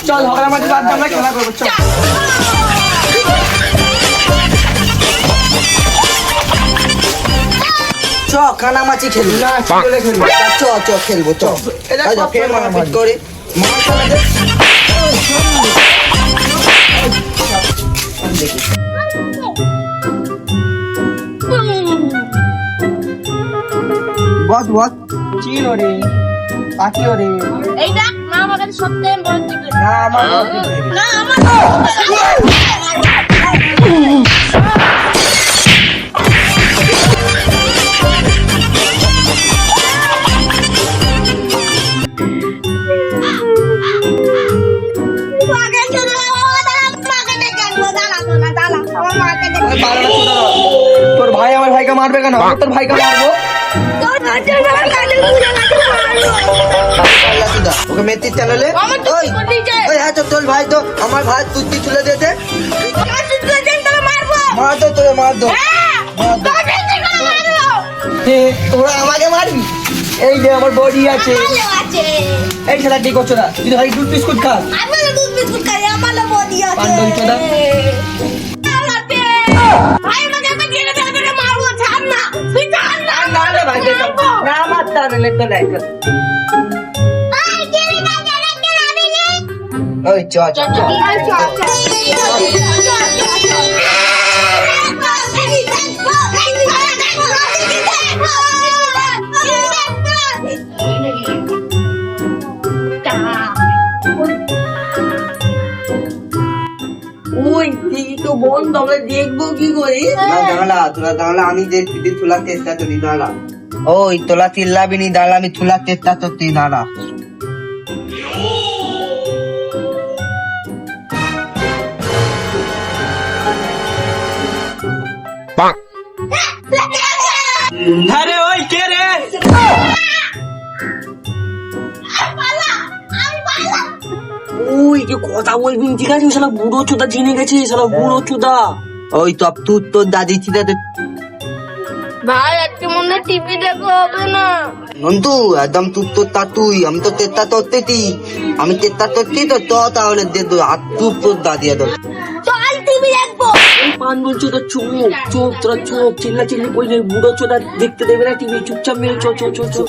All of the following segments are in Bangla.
চল ঝগড়া মাঝে বাদ আমরা খেলা করবো। চল চ কানামাছি খেলবো না, খেলবো চ চ খেলবো চ ফের মারপিট করে বস বস চিন রে পাখি রে এইটা না আমার কাছে সবথেকে বড় টিপি না আমার না আমার তোর ভাই আমার ভাইকে মারবে কেন? তোর ভাইকে মারবো ওকে মেথির চ্যানেলে তোর ভাই তো আমার ভাই তুই তুলে দিয়েছে মার দো তোরে মার দো তোরা আমাকে মারবি এই যে আমার বডি আছে এই খেলা কি করছো না তুই ভাই দুধ বিস্কুট খা পান্ডল চোদা না মারতে হবে ওই চ চ ওই টিভি তো বন্ধ, আমরা দেখবো কি করে? দাঁড়া আমি দেখছি তোলা চেষ্টা করি দাঁড়া ওই তোলা চিল্লাবি নি দাঁড়া আমি তোলা চেষ্টা করছি দাঁড়া আরে ওই কে রে? ওই যে কথা বলবি ঠিক আছে? শালা বুড়ো চোদা জেনে গেছে, শালা বুড়ো চোদা। ওই তো তুই তোর দাদি ছিল ভাই আজকে মনে টিভি দেখো হবে না নন্দু একদম তুই তোর তা তুই আমি তো তেত্তা তোরতেছি আমি তেত্তা তোরছি তো চ তাহলে দে দো আর তুই তোর দাদি আদর চল টিভি দেখবো পান বলছো তো চোখ চোখ তোরা চোখ চিল্লা চিল্লি করলে বুড়ো চোদা দেখতে দেবে না টিভি, চুপচাপ মেরে চো চো চো চো।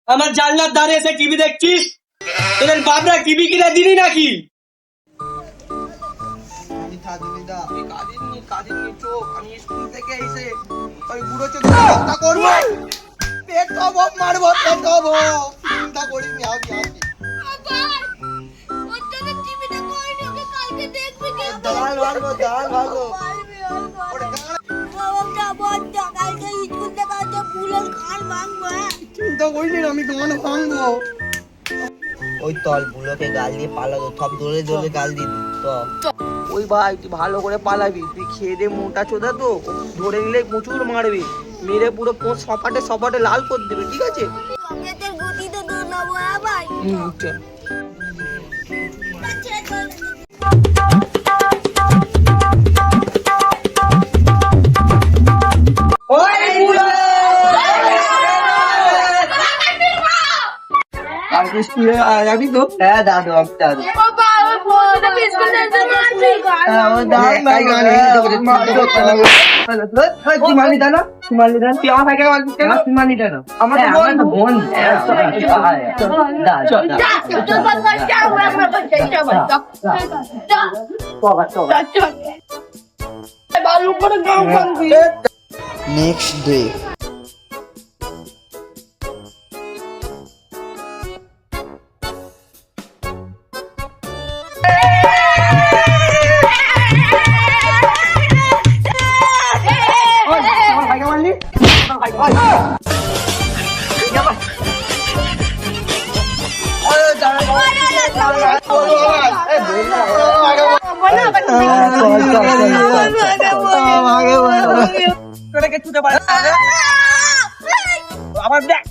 আমার জানলার ধারে এসে টিভি দেখছিস? তোদের বাপরা টিভি কিনা দিনি নাকি? আমি স্কুল থেকে এসে ওই বুড়ো চোখ করবো পেট খাবো মারবো পেট খাবো চিন্তা করিস নি আমি দাল মারবো দাল মারবো চিন্তা করিস নি আমি গান ভাঙবো ওই তল বুড়োকে গাল দিয়ে পালাবো সব দৌড়ে দৌড়ে গাল দিবি তো ওই ভাই তুই ভালো করে পালাবি, তুই খেয়ে দে মোটা চোদা তো ধরে নিলে প্রচুর মারবে, মেরে পুরো সপাটে সপাটে লাল করে দেবে, ঠিক আছে? চল স্কুলে যাবি তো? হ্যাঁ দাদু দাদু নেক্সট ডে তোরাকে ছুটে পারে আবার দেখ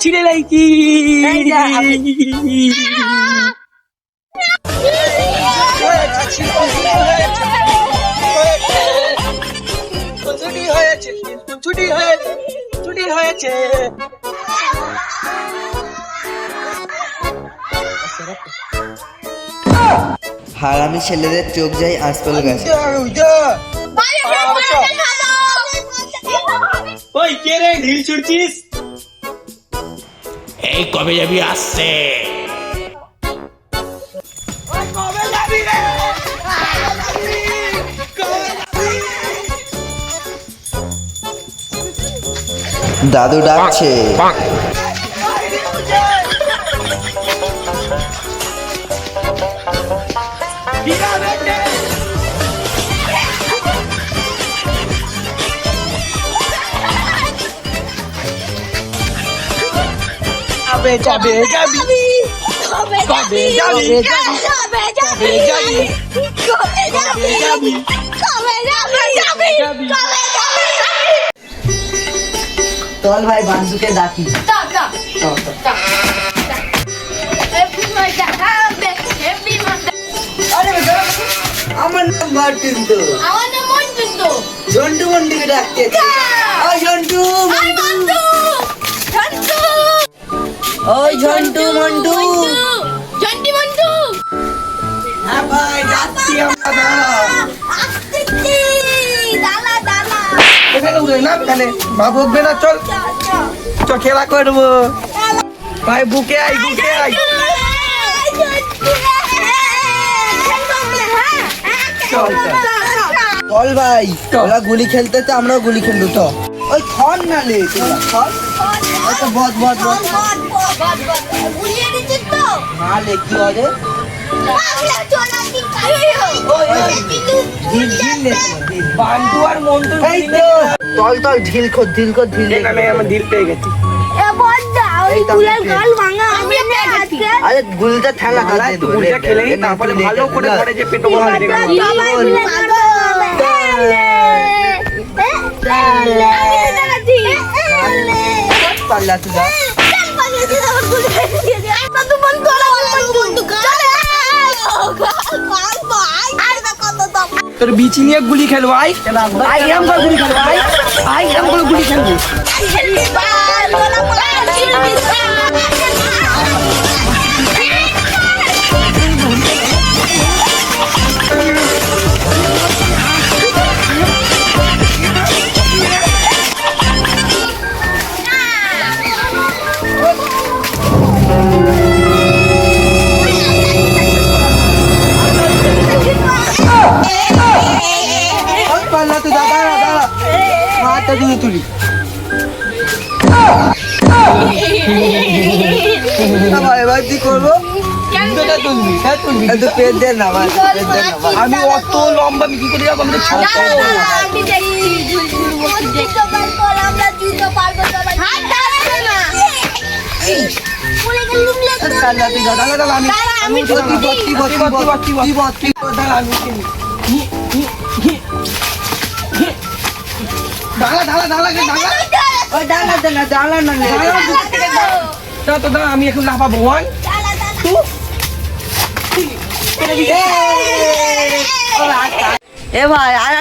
ছিঁড়ে লাইছি ছুটি হয়েছে হারামি ছেলেদের চোখ যায় আঁচপল গাছে। ওই কে রে ঢিল ছুটছিস? এই কবে যাবি আসছে? দাদু ডাকছে। যাবে চল ভাই বান্ধুকে ডাকি। আমার নাম মার্টিন তো। ঝন্টু মন্টুকে ডাকতে। ওই ঝন্টু ওই ঝন্টু মন্টু। হ্যাঁ ভাই যাচ্ছি আমরা। এখানে উড়ে না এখানে মা বকবে না, চল চল খেলা করবো ভাই। বুকে আই চল চল ভাই ওরা গুলি খেলতে তো আমরাও গুলি খেলবো তো। ওই থন না লে আচ্ছা বদ না লে কি হবে বান্টু আর মন্টু তল ঢিল খোদ এখানে আমার ঢিল পেয়ে গেছি। আরে গুলিটা ঠেলা গুলিটা খেলে নি, তারপরে ভালো করে পড়ে যে পেটো বড় হয়ে গেল। পাল্লা তুই তোর বিচি নিয়ে গুলি খেলবো। এরম করে গুলি খেলবো। এরম করে গুলি খেলবো। পাল্লা তুই দাঁড়া হাতটা দিয়ে তুলি। এবার কি করবো? পেট দে না ভাই, আমি অত লম্বা আমি কি করে যাবো? আমি তো ছোট। আমি এখন লাফাবো। এ ভাই আর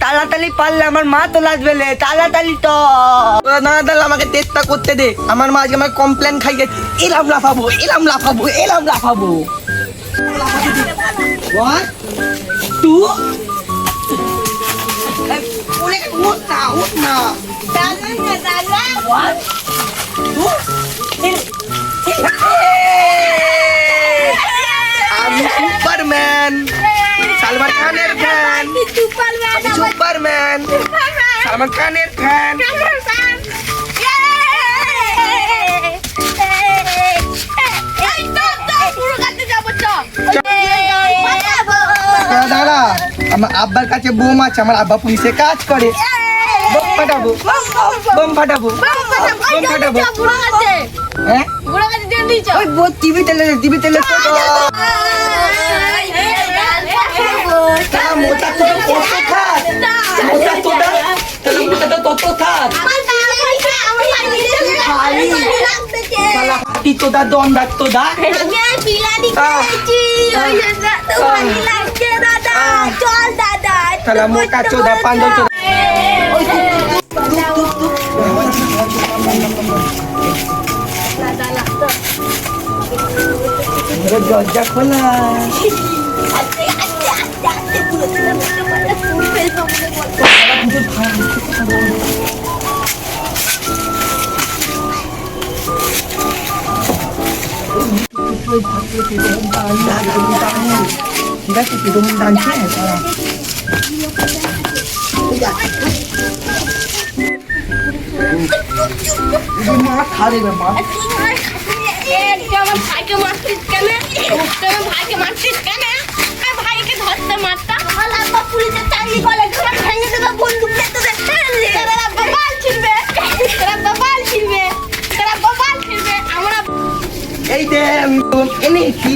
তাড়াতাড়ি পারলে আমার মা তো লাগবে লে, তাড়াতাড়ি তো না দাদা আমাকে টেস্টটা করতে দে। আমার মা আজকে আমাকে কমপ্লেন খাইয়ে এলাম লাফাবো। 1 2 উঠ না 1 2 আমি সুপারম্যান, সালমান খানের ফ্যান। আমি সুপারম্যান, সালমান খানের ফ্যান। দাদা আমার আব্বার কাছে বোম আছে, আমার আব্বা পুলিশে কাজ করে। বোম ফাটাবো। হ্যাঁ ওই টিভি তেলে নাতি তোদা দম দাঁত তোদা আমি আর বিরিয়ানি খেয়েছি ওই জন্য তো ভালো লাগছে দাদা চল দাদা তাহলে মোটা চোদা পাঁচজন চোদা দরজা খোলা ঠিক আছে পেটে মুখ টানছে মা খাবে মা আমার ভাইকে মারছিস কেন আমার ভাইকে মারছিস কেন ভাইকে ধরতে মারতা পুলিশের চাকরি করে ভেঙে দেবে বন্দুক তোরা বাবাল ছিড়বে আমরা এই দে এনেছি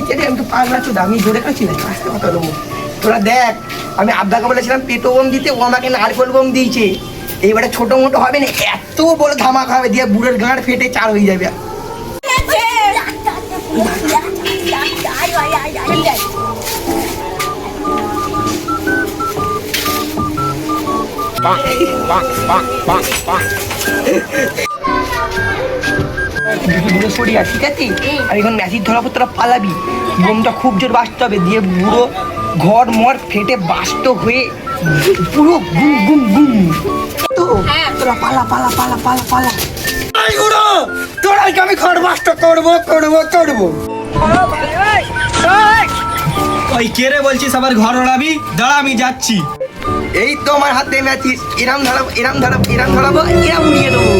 রে আমি তো পাগলা চোদা আমি জোরে কাছি না আসতে কথা দেবো তোরা দেখ আমি আব্বাকে বলেছিলাম পেটো বোম দিতে ও আমাকে নারকেল বোম দিয়েছে এইবারে ছোট মোটো হবে না এত বড় ধামাকা হবে দিয়ে বুড়োর গাঁড় ফেটে চার হয়ে যাবে বুড়ো সরিয়া ঠিক আছে আর এখন ম্যাসির ধরা পর তোরা পালাবি বোমটা খুব জোর বাঁচতে হবে দিয়ে বুড়ো ঘর মর ফেটে বাস্ত হয়ে পুরো গুম গুম গুম তো তোরা পালা পালা পালা পালা পালা তোরা আমি ঘর বাস্ত করবো ওই কে রে বলছিস আবার ঘর ওড়াবি দাঁড়া আমি যাচ্ছি এই তো আমার হাতে ম্যাচিস এরাম ধরাবো এরাম উড়িয়ে দেবো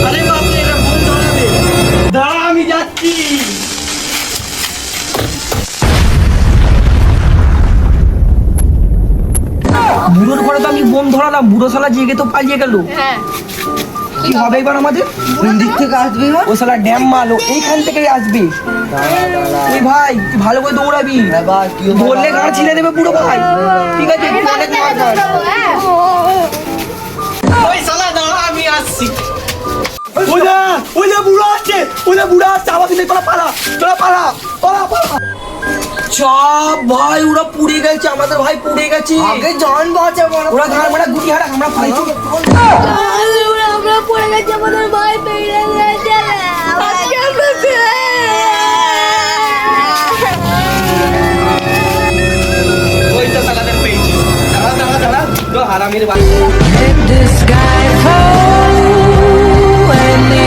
আরে বাপরে এরা ভুল ধরাবে দাঁড়া আমি যাচ্ছি বুড়োর ঘরে তো আমি বোম ধরালাম বুড়ো শালা জেগে তো পালিয়ে গেল হ্যাঁ কি হবে এবার আমাদের কোন দিক থেকে আসবে এবার? ও শালা ড্যাম মালো এইখান থেকে আসবে এই ভাই তুই ভালো করে দৌড়াবি এবার কি হবে? ধরলে গাঁ ছিলে দেবে পুরো ভাই ঠিক আছে তুই অনেক মার খাস। ওই শালা দাঁড়া আমি আসছি ওই বুড়ো আসছে আবার তুই তোরা পালা চাপ ভাই ওরা পুড়ে গেছে আমাদের ভাই পুড়ে গেছে আগে জান বাঁচাবো না। ওরা ঘাড় মারা গুটি হারা আমরা পালাইছি আমরা পড়ে গেছি আমাদের ভাই পেয়ে গেছে ওই তো শালাদের পেয়েছি দাঁড়া তো হারামির বাচ্চা Let the sky fall and the